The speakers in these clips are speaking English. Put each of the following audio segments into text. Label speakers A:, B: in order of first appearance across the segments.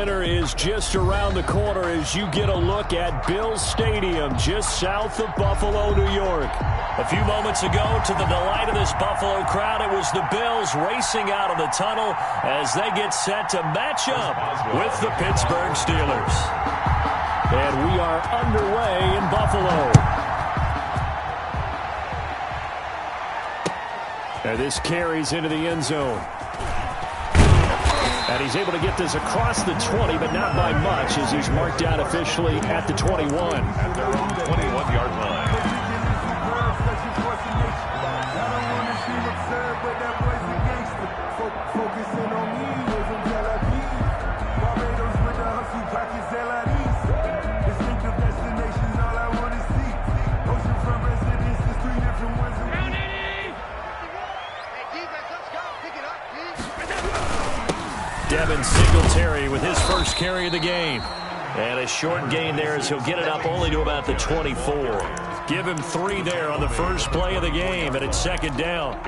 A: winner is just around the corner as you get a look at Bills Stadium just south of Buffalo, New York. A few moments ago, to the delight of this Buffalo crowd, it was the Bills racing out of the tunnel as they get set to match up with the Pittsburgh Steelers. And we are underway in Buffalo. And this carries into the end zone. And he's able to get this across the 20, but not by much, as he's marked down officially at the 21.
B: At their own 21-yard line.
A: Devin Singletary with his first carry of the game. And a short gain there as he'll get it up only to about the 24. Give him 3 there on the first play of the game, and it's second down.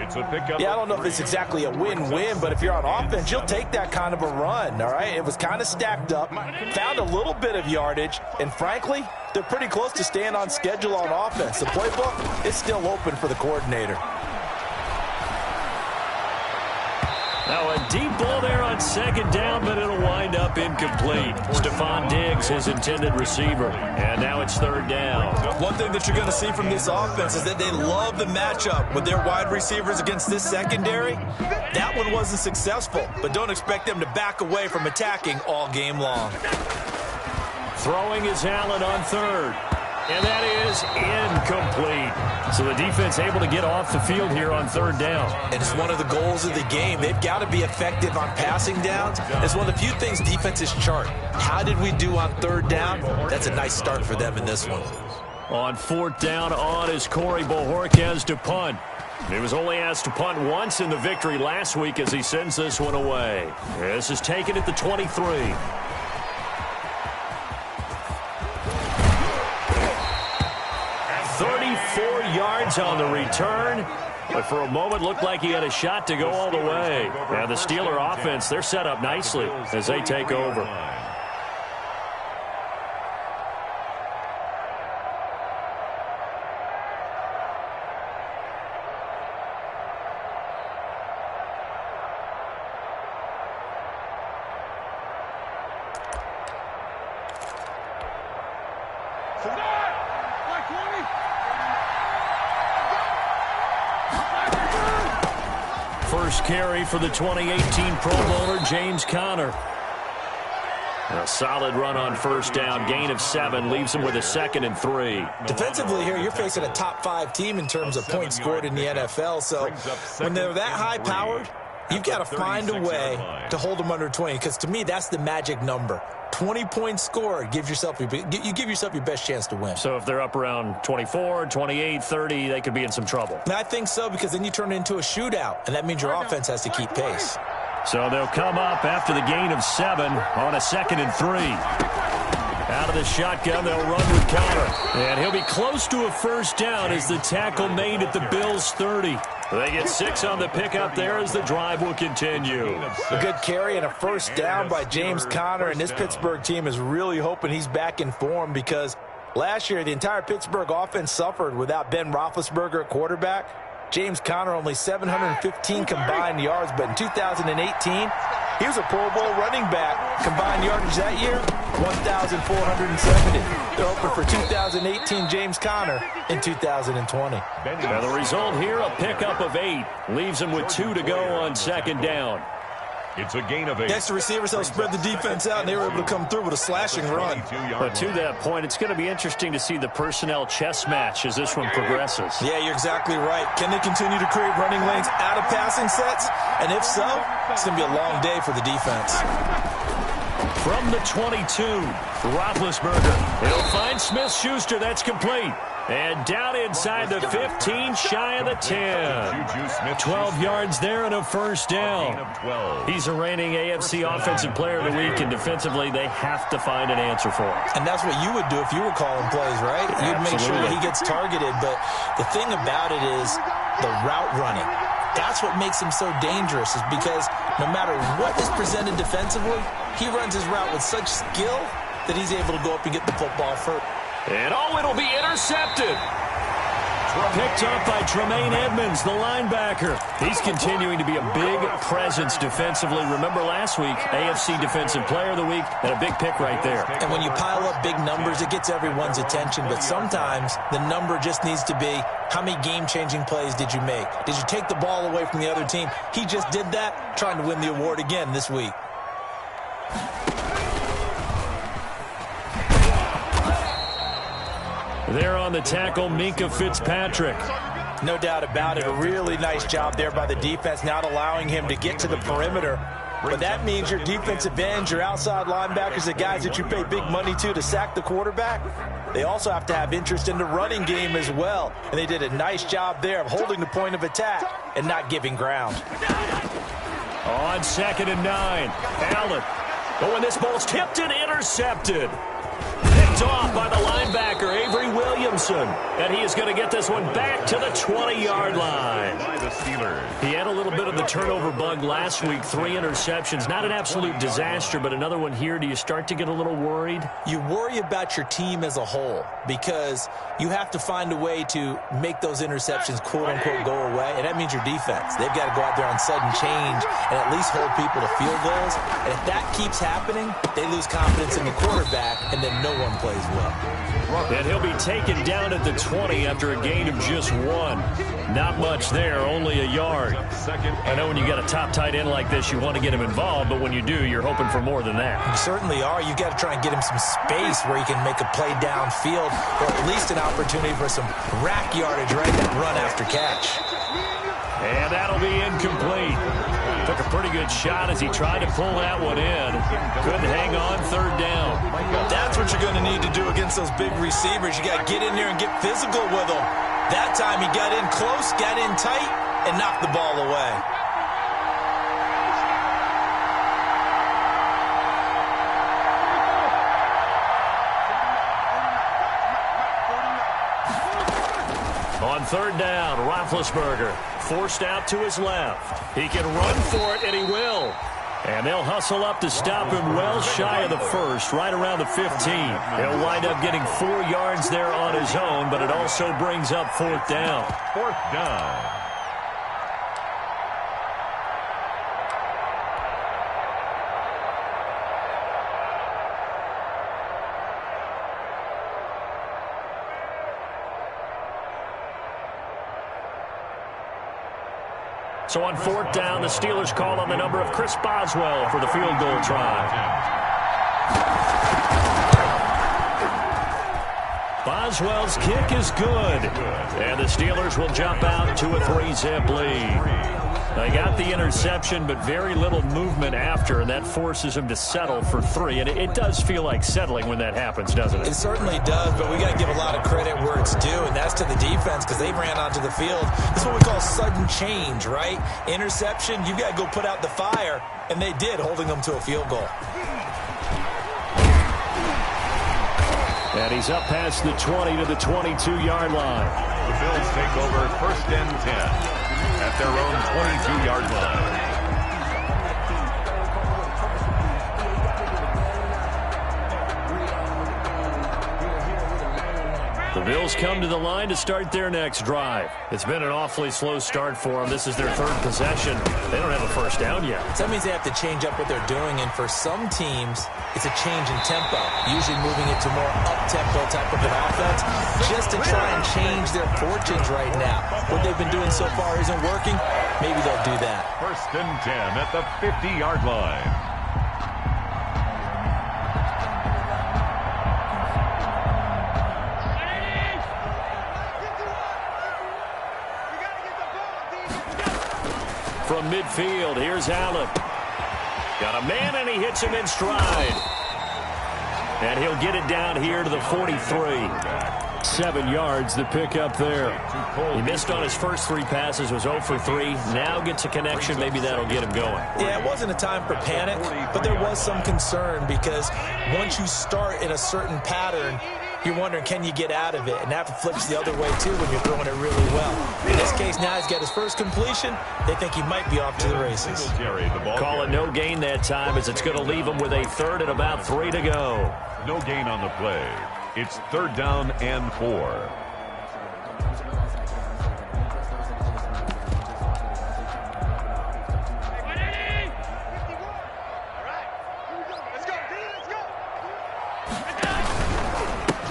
C: Yeah, I don't know if it's exactly a win-win, but if you're on offense, you'll take that kind of a run, all right? It was kind of stacked up, found a little bit of yardage, and frankly, they're pretty close to staying on schedule on offense. The playbook is still open for the coordinator.
A: Now a deep ball there on second down, but it'll wind up incomplete. Stephon Diggs, his intended receiver. And now it's third down.
D: One thing that you're going to see from this offense is that they love the matchup with their wide receivers against this secondary. That one wasn't successful, but don't expect them to back away from attacking all game long.
A: Throwing is Allen on third. And that is incomplete. So the defense able to get off the field here on third down.
D: And it's one of the goals of the game. They've got to be effective on passing downs. It's one of the few things defenses chart. How did we do on third down? That's a nice start for them in this one.
A: On fourth down on is Corey Bojorquez to punt. He was only asked to punt once in the victory last week as he sends this one away. This is taken at the 23. 34 yards on the return, but for a moment looked like he had a shot to go all the way. Now the Steeler offense, they're set up nicely as they take over. First carry for the 2018 Pro Bowler, James Conner. A solid run on first down, gain of 7, leaves him with a 2nd and 3.
D: Defensively here, you're facing a top 5 team in terms of points scored in the NFL, so when they're that high-powered, you've got to find a way to hold them under 20, because to me, that's the magic number. 20 points scored, you give yourself your best chance to win.
A: So if they're up around 24, 28, 30, they could be in some trouble.
D: And I think so, because then you turn it into a shootout, and that means your offense has to keep pace.
A: So they'll come up after the gain of 7 on a 2nd and 3. Out of the shotgun, they'll run with Conner. And he'll be close to a first down as the tackle made at the Bills' 30. They get 6 on the pickup there as the drive will continue.
C: A good carry and a first down by James Conner, and this Pittsburgh team is really hoping he's back in form because last year the entire Pittsburgh offense suffered without Ben Roethlisberger at quarterback. James Conner only 715 combined yards, but in 2018, he was a Pro Bowl running back. Combined yardage that year, 1,470. They're hoping for 2018 James Conner in 2020.
A: Now the result here, a pickup of 8. Leaves him with 2 to go on second down.
B: It's a gain of 8.
D: Next, the receivers helped spread the defense out, and they were able to come through with a slashing run.
A: But to that point, it's going to be interesting to see the personnel chess match as this one progresses.
D: Yeah, you're exactly right. Can they continue to create running lanes out of passing sets? And if so, it's going to be a long day for the defense.
A: From the 22, Roethlisberger. He'll find Smith-Schuster. That's complete. And down inside the 15, shy of the 10. 12 yards there and a first down. He's a reigning AFC Offensive Player of the Week, and defensively they have to find an answer for him.
D: And that's what you would do if you were calling plays, right? You'd make sure that he gets targeted. But the thing about it is the route running. That's what makes him so dangerous, is because no matter what is presented defensively, he runs his route with such skill that he's able to go up and get the football first.
A: And it'll be intercepted. Picked up by Tremaine Edmonds, the linebacker. He's continuing to be a big presence defensively. Remember last week, AFC Defensive Player of the Week, and a big pick right there.
D: And when you pile up big numbers, it gets everyone's attention. But sometimes the number just needs to be, how many game-changing plays did you make? Did you take the ball away from the other team? He just did that, trying to win the award again this week.
A: There on the tackle, Minkah Fitzpatrick.
C: No doubt about it. A really nice job there by the defense, not allowing him to get to the perimeter. But that means your defensive ends, your outside linebackers, the guys that you pay big money to sack the quarterback, they also have to have interest in the running game as well. And they did a nice job there of holding the point of attack and not giving ground.
A: On 2nd and 9, Allen. Oh, and this ball's tipped and intercepted. Picked off by the linebacker, Avery Williamson. And he is going to get this one back to the 20-yard line.
B: By the Steelers.
A: He had a little bit of the turnover bug last week, 3 interceptions. Not an absolute disaster, but another one here. Do you start to get a little worried?
D: You worry about your team as a whole because you have to find a way to make those interceptions, quote-unquote, go away. And that means your defense. They've got to go out there on sudden change and at least hold people to field goals. And if that keeps happening, they lose confidence in the quarterback, and then no one plays well.
A: And he'll be taken down at the 20 after a gain of just 1. Not much there, only a yard. I know when you got a top tight end like this, you want to get him involved, but when you do, you're hoping for more than that.
D: You certainly are. You've got to try and get him some space where he can make a play downfield, or at least an opportunity for some rack yardage right in that run after catch.
A: And that'll be incomplete. Took a pretty good shot as he tried to pull that one in. Couldn't hang on, 3rd down.
D: That's what you're going to need to do against those big receivers. You got to get in there and get physical with them. That time he got in close, got in tight, and knocked the ball away.
A: On 3rd down, Roethlisberger forced out to his left. He can run for it, and he will. And they'll hustle up to stop him well shy of the 1st, right around the 15. He'll wind up getting 4 yards there on his own, but it also brings up 4th down.
B: 4th down.
A: So on 4th down, the Steelers call on the number of Chris Boswell for the field goal try. Boswell's kick is good. And the Steelers will jump out to a 3-zip lead. They got the interception, but very little movement after, and that forces him to settle for 3. And it does feel like settling when that happens, doesn't it?
D: It certainly does, but we got to give a lot of credit where it's due, and that's to the defense because they ran onto the field. This is what we call sudden change, right? Interception, you got to go put out the fire, and they did, holding them to a field goal.
A: And he's up past the 20 to the 22-yard line.
B: The Bills take over 1st and 10 at their own 22-yard line.
A: The Bills come to the line to start their next drive. It's been an awfully slow start for them. This is their 3rd possession. They don't have a 1st down yet.
D: So that means they have to change up what they're doing, and for some teams, it's a change in tempo, usually moving it to more up-tempo type of an offense, just to try and change their fortunes right now. What they've been doing so far isn't working. Maybe they'll do that.
B: 1st and 10 at the 50-yard line.
A: From midfield, here's Allen. Got a man, and he hits him in stride. And he'll get it down here to the 43. 7 yards, the pick up there. He missed on his first 3 passes, was 0 for 3. Now gets a connection. Maybe that'll get him going.
D: Yeah, it wasn't a time for panic, but there was some concern because once you start in a certain pattern, you're wondering, can you get out of it? And that flips the other way, too, when you're throwing it really well. In this case, now he's got his first completion. They think he might be off to the races.
A: Call it no gain that time, as it's going to leave him with a third and about 3 to go.
B: No gain on the play. It's 3rd down and 4.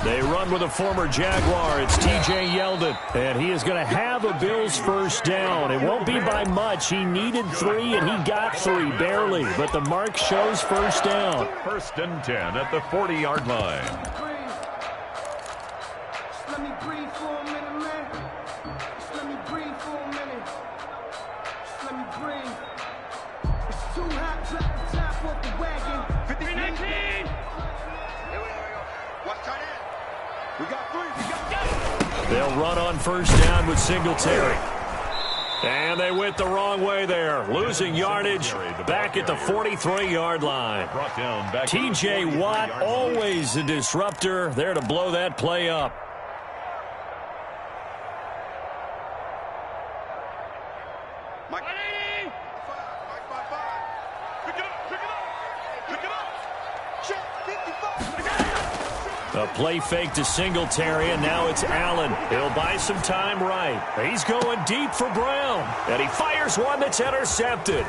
A: They run with a former Jaguar. It's T.J. Yeldon, and he is going to have a Bills first down. It won't be by much. He needed 3, and he got 3, barely. But the mark shows first down.
B: 1st and 10 at the 40-yard line.
E: Just let me breathe for a minute, man. Just let me breathe for a minute. Just let me breathe. It's too hot, drop the top off the wagon.
F: 53-19. Watch tight end. We got 3. We got
A: They'll run on first down with Singletary. And they went the wrong way there. Losing yardage back at the 43-yard line. T.J. Watt, always a disruptor, there to blow that play up.
F: Mike. Pick it up. Pick it up. Pick it up. Check 55.
A: A play fake to Singletary, and now it's Allen. He'll buy some time right. He's going deep for Brown, and he fires one that's intercepted.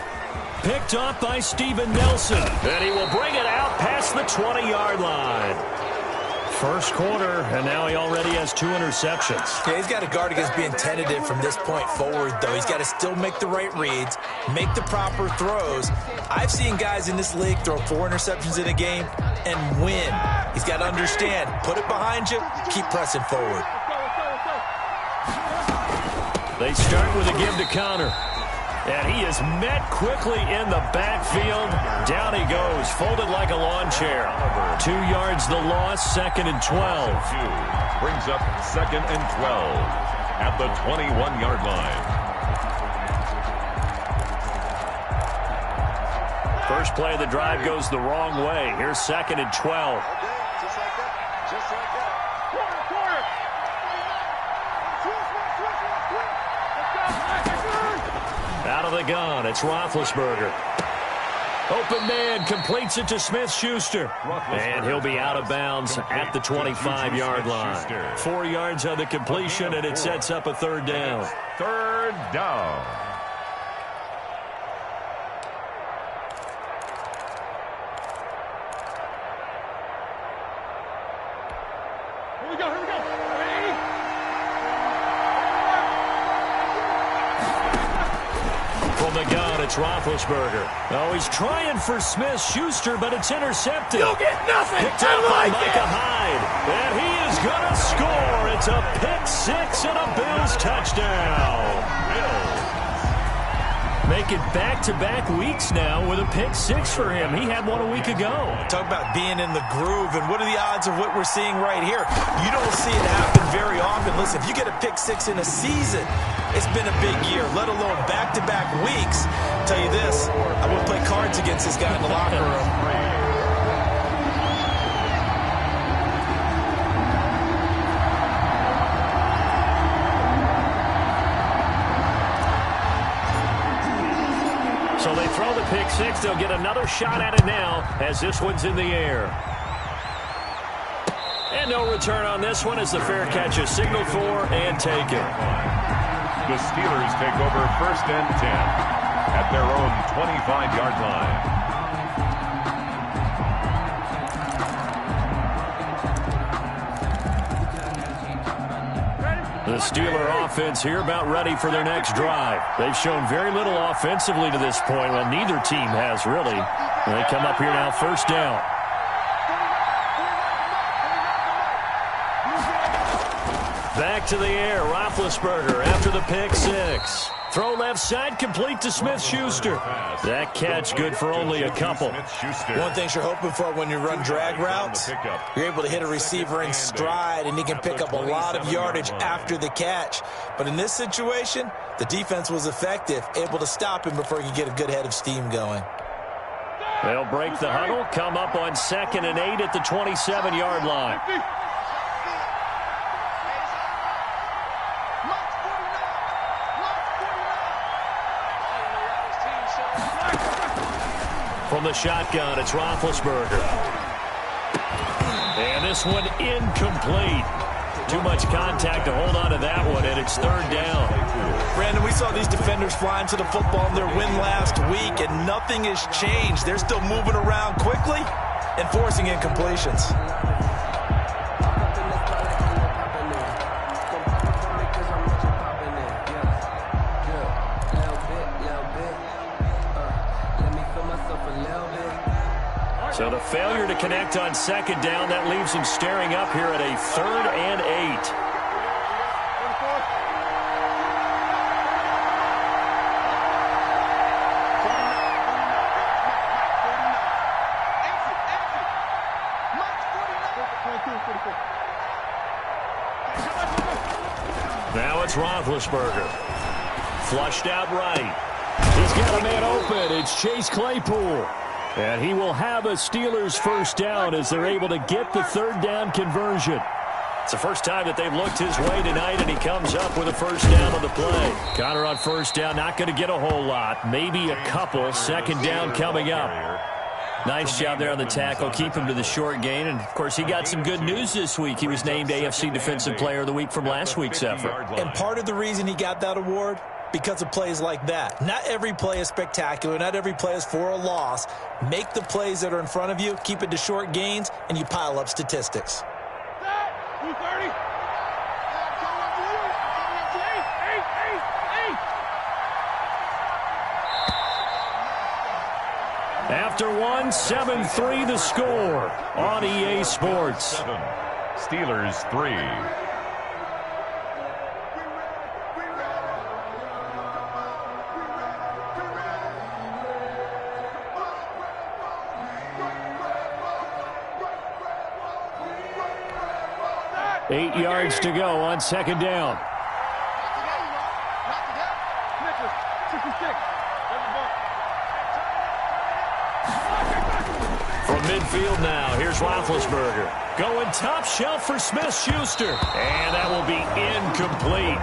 A: Picked off by Steven Nelson, and he will bring it out past the 20-yard line. First quarter, and now he already has 2 interceptions.
D: Yeah, he's got to guard against being tentative from this point forward, though. He's got to still make the right reads, make the proper throws. I've seen guys in this league throw 4 interceptions in a game and win. He's got to understand, put it behind you, keep pressing forward.
A: They start with a give to Connor. And he is met quickly in the backfield. Down he goes, folded like a lawn chair. 2 yards the loss, 2nd and 12.
B: Brings up 2nd and 12 at the 21-yard line.
A: First play of the drive goes the wrong way. Here's 2nd and 12.
F: Just like that. Just like that.
A: Out of the gun, it's Roethlisberger. Open man, completes it to Smith-Schuster. And he'll be out of bounds at the 25-yard line. 4 yards on the completion, and it sets up a 3rd down.
B: 3rd down.
F: Here we go. Here we go.
A: From the gun, it's Roethlisberger. Oh, he's trying for Smith-Schuster, but it's intercepted.
F: You'll get nothing.
A: Picked up by Micah Hyde. And he is going to score. It's a pick-6 and a Bills touchdown. Making back-to-back weeks now with a pick-6 for him. He had one a week ago.
D: Talk about being in the groove, and what are the odds of what we're seeing right here? You don't see it happen very often. Listen, if you get a pick-6 in a season, it's been a big year, let alone back-to-back weeks. I'll tell you this, I wouldn't play cards against this guy in the locker room.
A: So they throw the pick-6. They'll get another shot at it now as this one's in the air. And no return on this one as the fair catch is signaled for and taken.
B: The Steelers take over 1st and 10 at their own 25-yard line.
A: The Steeler offense here about ready for their next drive. They've shown very little offensively to this point. Well, neither team has really. They come up here now, 1st down. Back to the air, Roethlisberger after the pick-6. Throw left side, complete to Smith-Schuster. That catch good for only a couple.
D: One thing you're hoping for when you run drag routes, you're able to hit a receiver in stride, and he can pick up a lot of yardage after the catch. But in this situation, the defense was effective, able to stop him before he could get a good head of steam going.
A: They'll break the huddle, come up on 2nd and 8 at the 27-yard line. the shotgun, it's Roethlisberger. And this one incomplete. Too much contact to hold on to that one, and it's third down.
C: Brandon, we saw these defenders flying to the football in their win last week, and nothing has changed. They're still moving around quickly and forcing incompletions.
A: So the failure to connect on second down, that leaves him staring up here at a 3rd and 8. Now it's Roethlisberger. Flushed out right. He's got a man open. It's Chase Claypool. And he will have a Steelers first down as they're able to get the third down conversion. It's the first time that they've looked his way tonight, and he comes up with a first down on the play. Connor on first down, not going to get a whole lot. Maybe a couple. Second down coming up. Nice job there on the tackle. Keep him to the short gain. And, of course, he got some good news this week. He was named AFC Defensive Player of the Week from last week's effort.
C: And part of the reason he got that award, because of plays like that. Not every play is spectacular. Not every play is for a loss. Make the plays that are in front of you, keep it to short gains, and you pile up statistics.
A: After one, 7-3 the score on EA Sports.
B: 7, Steelers 3.
A: Eight yards to go on second down. From midfield now, here's Roethlisberger. Going top shelf for Smith-Schuster. And that will be incomplete.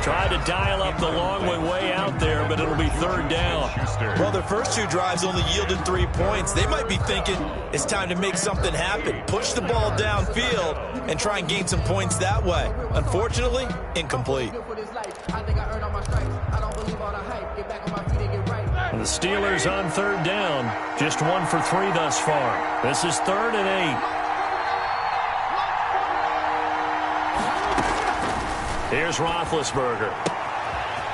A: Tried to dial up the long way out there, but it'll be third down.
C: Well, their first two drives only yielded 3 points. They might be thinking it's time to make something happen. Push the ball downfield and try and gain some points that way. Unfortunately, incomplete.
A: And the Steelers on third down. Just 1 for 3 thus far. This is 3rd and 8. Here's Roethlisberger.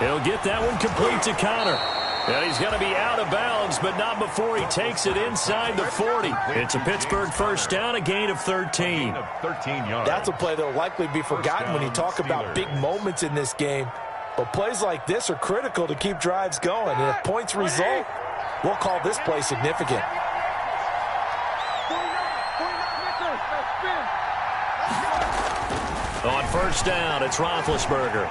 A: He'll get that one complete to Connor. And he's going to be out of bounds, but not before he takes it inside the 40. It's a Pittsburgh first down, a gain of 13.
B: 13 yards.
C: That's a play that will likely be forgotten when you talk about big moments in this game. But plays like this are critical to keep drives going. And if points result, we'll call this play significant.
A: On first down, it's Roethlisberger.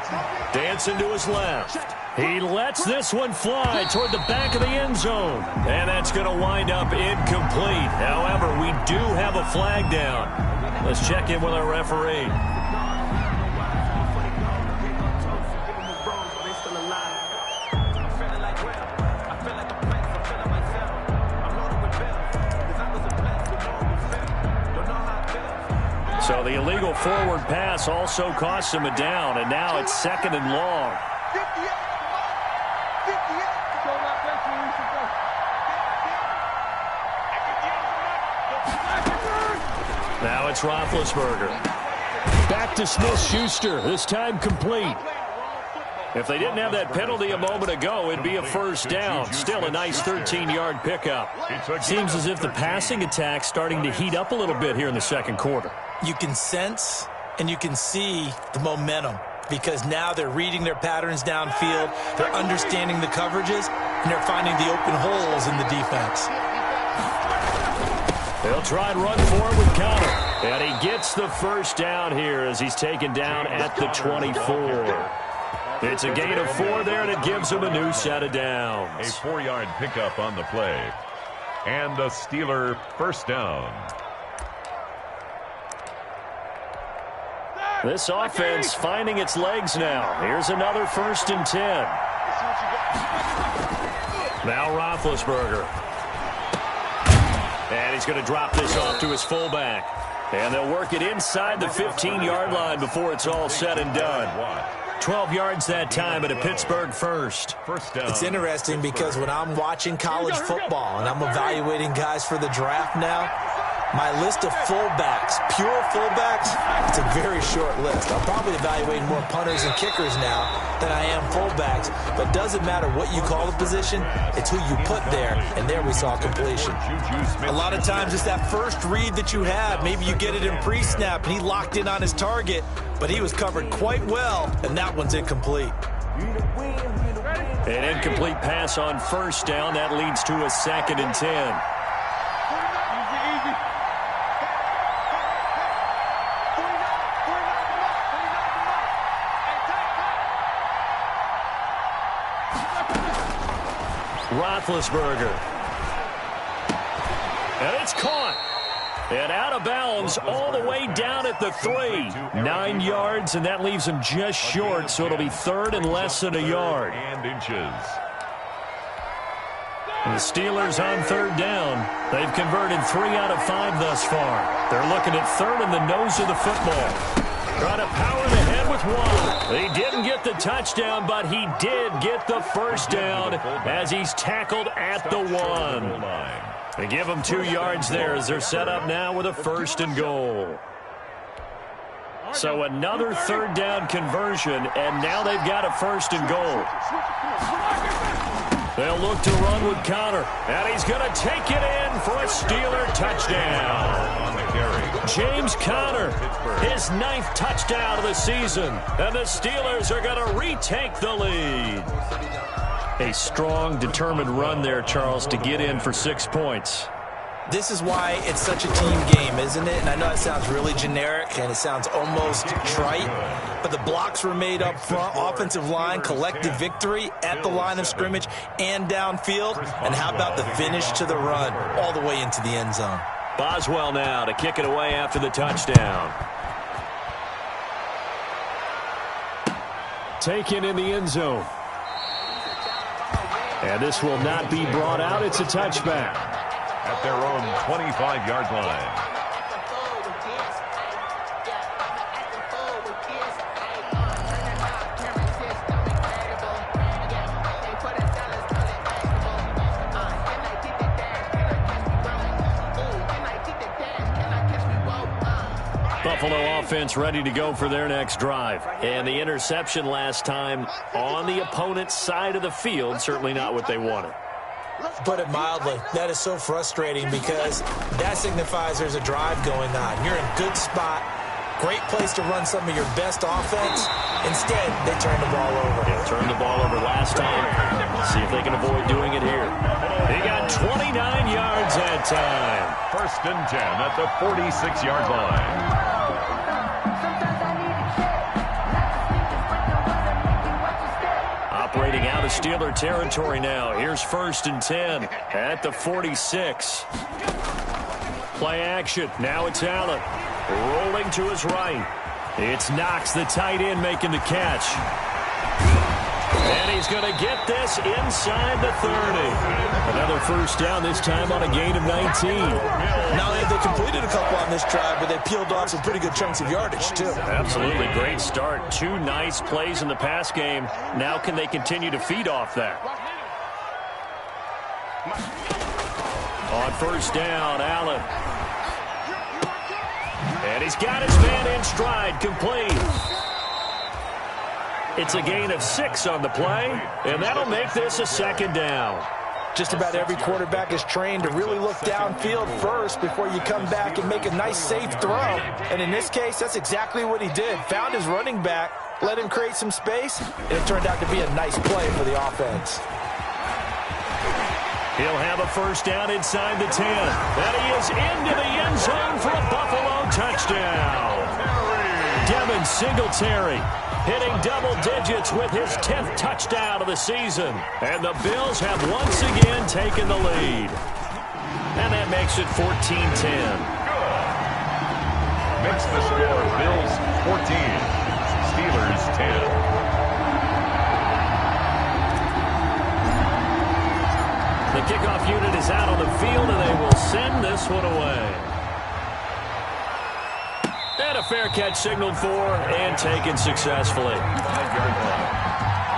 A: Dancing to his left. He lets this one fly toward the back of the end zone. And that's going to wind up incomplete. However, we do have a flag down. Let's check in with our referee. So the illegal forward pass also costs him a down, and now it's 2nd and long. Now it's Roethlisberger. Back to Smith-Schuster, this time complete. If they didn't have that penalty a moment ago, it'd be a first down. Still a nice 13-yard pickup. Seems as if the passing attack's starting to heat up a little bit here in the second quarter.
C: You can sense and you can see the momentum because now they're reading their patterns downfield, they're understanding the coverages, and they're finding the open holes in the defense.
A: They'll try and run for it with Connor. And he gets the first down here as he's taken down at the 24. It's a gain of 4 there, and it gives him a new set of downs.
B: A 4-yard pickup on the play. And a Steeler first down.
A: This offense finding its legs now. Here's another 1st and 10. Now Roethlisberger. And he's going to drop this off to his fullback. And they'll work it inside the 15-yard line before it's all said and done. 12 yards that time at a Pittsburgh first.
C: It's interesting because when I'm watching college football and I'm evaluating guys for the draft now, my list of fullbacks, pure fullbacks, it's a very short list. I'm probably evaluating more punters and kickers now than I am fullbacks, but it doesn't matter what you call the position, it's who you put there, and there we saw completion. A lot of times it's that first read that you have. Maybe you get it in pre-snap, and he locked in on his target, but he was covered quite well, and that one's incomplete.
A: An incomplete pass on first down. That leads to a 2nd and 10. Roethlisberger. And it's caught. And out of bounds all the way down at the 3. 9 yards, and that leaves him just short, so it'll be 3rd and less than a yard.
B: And inches.
A: The Steelers on 3rd down. They've converted 3 out of 5 thus far. They're looking at 3rd in the nose of the football. Trying to power ahead with one. He didn't get the touchdown, but he did get the first down as he's tackled at the 1. They give him 2 yards there as they're set up now with a 1st and goal. So another 3rd down conversion, and now they've got a 1st and goal. They'll look to run with Connor, and he's going to take it in for a Steeler touchdown. James Conner, his 9th touchdown of the season, and the Steelers are going to retake the lead. A strong, determined run there, Charles, to get in for 6 points.
C: This is why it's such a team game, isn't it? And I know it sounds really generic and it sounds almost trite, but the blocks were made up front, offensive line, collective victory at the line of scrimmage and downfield. And how about the finish to the run all the way into the end zone?
A: Boswell now to kick it away after the touchdown. Taken in the end zone. And this will not be brought out. It's a touchback.
B: At their own 25-yard line.
A: Buffalo offense ready to go for their next drive. And the interception last time on the opponent's side of the field, certainly not what they wanted.
C: Put it mildly, that is so frustrating because that signifies there's a drive going on. You're in a good spot, great place to run some of your best offense. Instead, they turn the ball over.
A: Yeah, turned the ball over last time. See if they can avoid doing it here. He got 29 yards that time.
B: 1st and 10 at the 46-yard line.
A: Operating out of Steeler territory now. Here's 1st and 10 at the 46. Play action. Now it's Allen. Rolling to his right. It's Knox, the tight end, making the catch. And he's going to get this inside the 30. Another 1st down, this time on a gain of 19.
C: Not only have they completed a couple on this drive, but they peeled off some pretty good chunks of yardage, too.
A: Absolutely. Great start. 2 nice plays in the pass game. Now can they continue to feed off that? On 1st down, Allen. And he's got his man in stride, complete. It's a gain of 6 on the play, and that'll make this a 2nd down.
C: Just about every quarterback is trained to really look downfield first before you come back and make a nice, safe throw. And in this case, that's exactly what he did. Found his running back, let him create some space, and it turned out to be a nice play for the offense.
A: He'll have a 1st down inside the 10. And he is into the end zone for a Buffalo touchdown. Devin Singletary hitting double digits with his 10th touchdown of the season. And the Bills have once again taken the lead. And that makes it 14-10.
B: Makes the score Bills 14, Steelers 10. The
A: kickoff unit is out on the field, and they will send putting this one away. And a fair catch signaled for and taken successfully.
B: 5-yard line.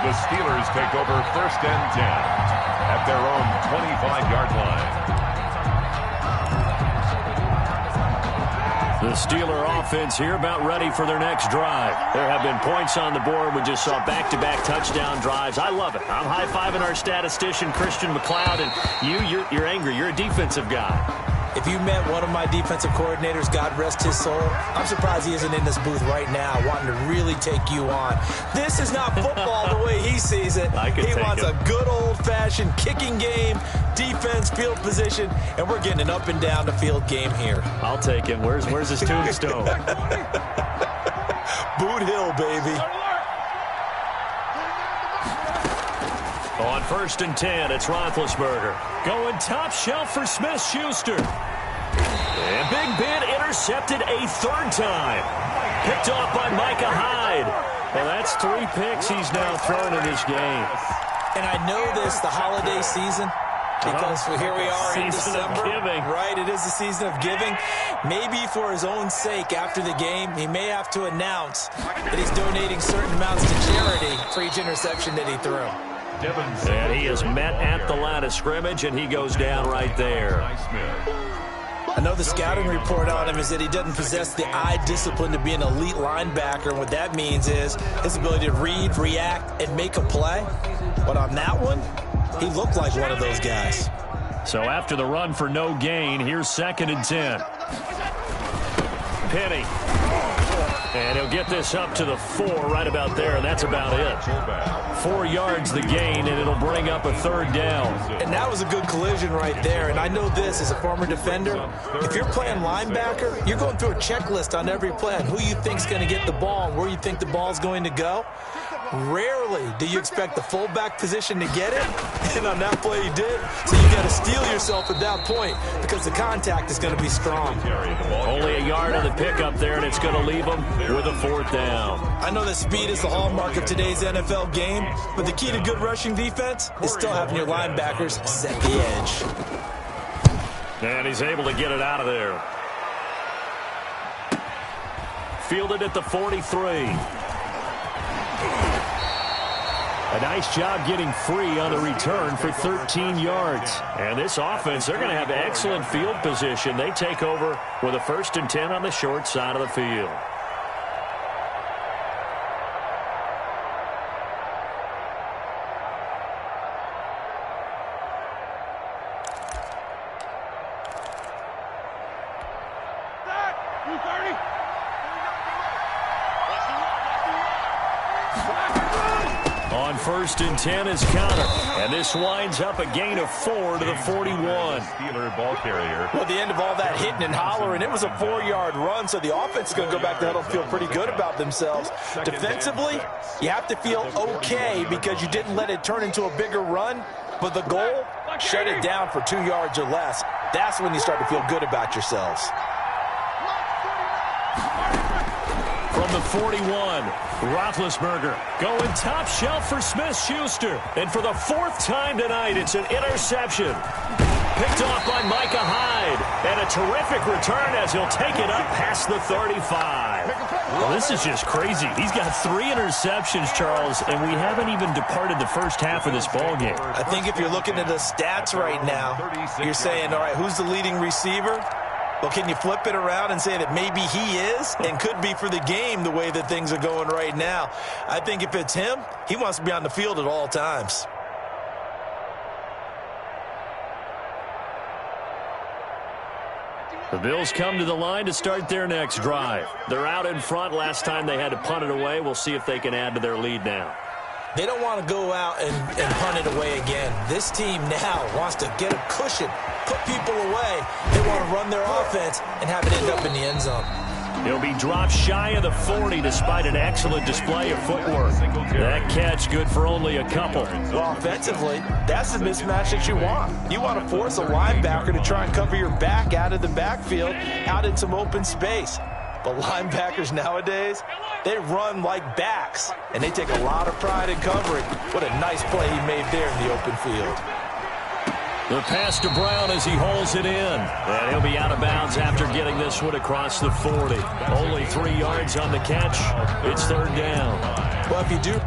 B: The Steelers take over 1st and 10 at their own 25-yard line.
A: The Steeler offense here about ready for their next drive. There have been points on the board. We just saw back-to-back touchdown drives. I love it. I'm high-fiving our statistician, Christian McLeod, and you're angry. You're a defensive guy.
D: If you met one of my defensive coordinators, God rest his soul, I'm surprised he isn't in this booth right now wanting to really take you on. This is not football the way he sees it. He wants a good old-fashioned kicking game, defense, field position, and we're getting an up-and-down the field game here.
A: I'll take him. Where's his tombstone?
D: Boot Hill, baby.
A: On 1st and 10, it's Roethlisberger. Going top shelf for Smith-Schuster. And Big Ben intercepted a 3rd time. Picked off by Micah Hyde. Well, that's 3 picks he's now thrown in this game.
D: And I know this, the holiday season, because here we are in December.
A: Giving.
D: Right, it is the season of giving. Maybe for his own sake after the game, he may have to announce that he's donating certain amounts to charity for each interception that he threw.
A: And he is met at the line of scrimmage, and he goes down right there.
D: I know the scouting report on him is that he doesn't possess the eye discipline to be an elite linebacker. And what that means is his ability to read, react, and make a play. But on that one, he looked like one of those guys.
A: So after the run for no gain, here's 2nd and 10. Penny. And he'll get this up to the 4 right about there, and that's about it. 4 yards the gain, and it'll bring up a 3rd down.
D: And that was a good collision right there. And I know this as a former defender. If you're playing linebacker, you're going through a checklist on every play on who you think's going to get the ball and where you think the ball's going to go. Rarely do you expect the fullback position to get it, and on that play he did. So you got to steel yourself at that point because the contact is going to be strong.
A: Only a yard on the pickup there, and it's going to leave him with a 4th down.
D: I know that speed is the hallmark of today's NFL game, but the key to good rushing defense is still having your linebackers set the edge.
A: And he's able to get it out of there. Fielded at the 43. A nice job getting free on the return for 13 yards. And this offense, they're going to have excellent field position. They take over with a 1st and 10 on the short side of the field. On 1st and 10 is Conner. And this winds up a gain of 4 to the 41.
B: Steeler ball carrier.
C: Well, at the end of all that hitting and hollering, it was a 4-yard run, so the offense is going to go back to huddle and feel pretty good about themselves. Defensively, you have to feel okay because you didn't let it turn into a bigger run, but the goal, shut it down for 2 yards or less. That's when you start to feel good about yourselves.
A: From the 41, Roethlisberger going top shelf for Smith-Schuster. And for the 4th time tonight, it's an interception. Picked off by Micah Hyde. And a terrific return as he'll take it up past the 35. Well, this is just crazy. He's got 3 interceptions, Charles, and we haven't even departed the first half of this ballgame.
C: I think if you're looking at the stats right now, you're saying, all right, who's the leading receiver? Well, can you flip it around and say that maybe he is and could be for the game the way that things are going right now? I think if it's him, he wants to be on the field at all times.
A: The Bills come to the line to start their next drive. They're out in front. Last time they had to punt it away. We'll see if they can add to their lead now.
D: They don't want to go out and punt it away again. This team now wants to get a cushion, put people away. They want to run their offense and have it end up in the end zone.
A: He'll be dropped shy of the 40 despite an excellent display of footwork. That catch good for only a couple.
C: Well, offensively, that's the mismatch that you want. You want to force a linebacker to try and cover your back out of the backfield, out in some open space. But linebackers nowadays, they run like backs, and they take a lot of pride in covering. What a nice play he made there in the open field.
A: The pass to Brown as he holds it in. And he'll be out of bounds after getting this one across the 40. Only 3 yards on the catch. It's third down.
D: Well, if you do